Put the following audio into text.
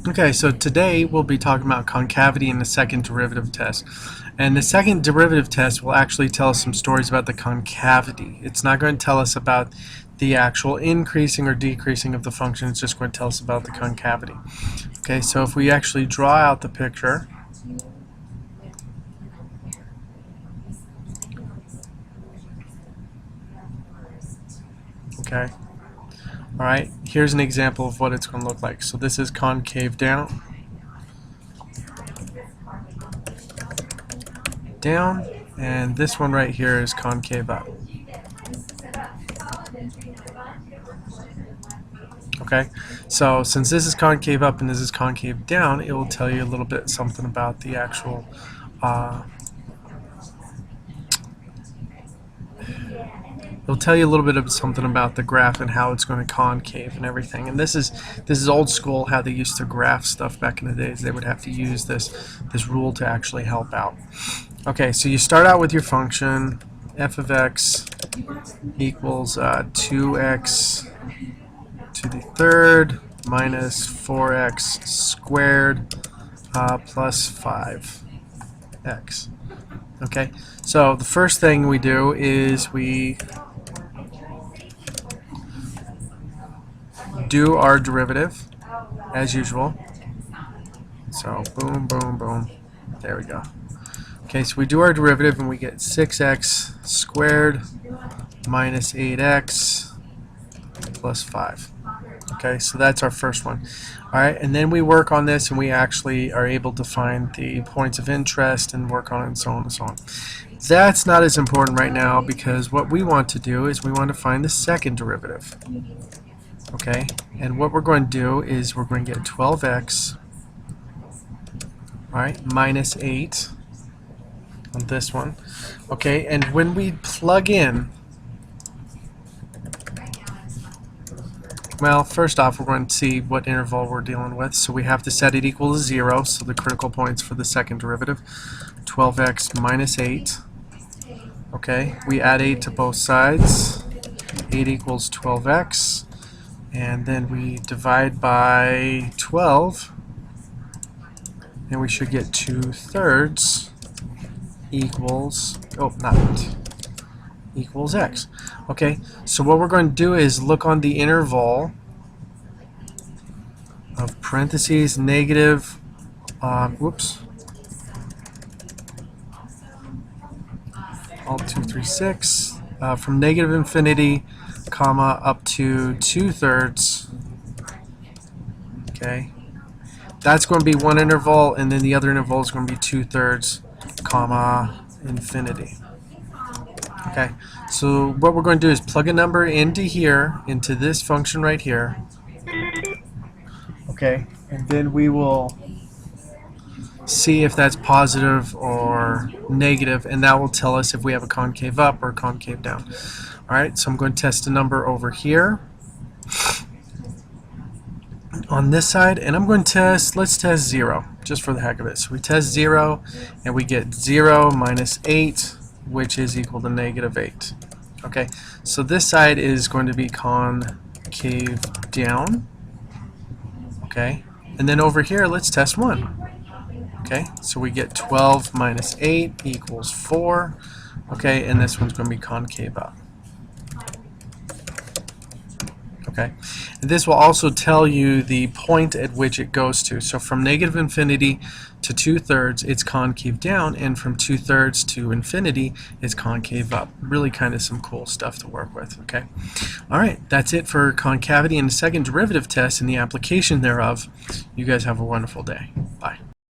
Okay, so today we'll be talking about concavity and the second derivative test. And the second derivative test will actually tell us some stories about the concavity. It's not going to tell us about the actual increasing or decreasing of the function, it's just going to tell us about the concavity. Okay, so if we actually draw out the picture, okay, alright, here's an example of what it's going to look like. So this is concave down, and this one right here is concave up. Okay, so since this is concave up and this is concave down, it will tell you a little bit something about the actual it'll tell you a little bit of something about the graph and how it's going to concave and everything. And this is old school, how they used to graph stuff back in the days. They would have to use this rule to actually help out. Okay, so you start out with your function f of x equals 2x to the third minus 4x squared plus 5x. Okay, so the first thing we do is we do our derivative as usual. So boom, boom, boom. There we go. Okay, so we do our derivative and we get 6x squared minus 8x plus 5. Okay, so that's our first one. Alright, and then we work on this and we actually are able to find the points of interest and work on it and so on and so on. That's not as important right now because what we want to do is we want to find the second derivative. Okay, and what we're going to do is we're going to get 12x, alright, minus 8 on this one. Okay, and when we plug in, well, first off, we're going to see what interval we're dealing with. So we have to set it equal to 0, so the critical points for the second derivative. 12x minus 8. Okay, we add 8 to both sides. 8 equals 12x. And then we divide by 12. And we should get 2/3 equals, equals x. Okay, so what we're going to do is look on the interval of parentheses negative, all 2, 3, 6, from negative infinity, comma, up to 2/3. Okay, that's going to be one interval, and then the other interval is going to be 2/3, comma, infinity. Okay, so what we're going to do is plug a number into here, into this function right here. Okay, and then we will see if that's positive or negative, and that will tell us if we have a concave up or concave down. Alright, so I'm going to test a number over here on this side, and I'm going to let's test 0, just for the heck of it. So we test 0, and we get 0 minus 8, which is equal to negative 8. Okay, so this side is going to be concave down. Okay, and then over here, let's test 1. Okay, so we get 12 minus 8 equals 4. Okay, and this one's going to be concave up. Okay, and this will also tell you the point at which it goes to. So from negative infinity to 2/3, it's concave down, and from 2/3 to infinity, it's concave up. Really kind of some cool stuff to work with. Okay, all right, that's it for concavity and the second derivative test and the application thereof. You guys have a wonderful day. Bye.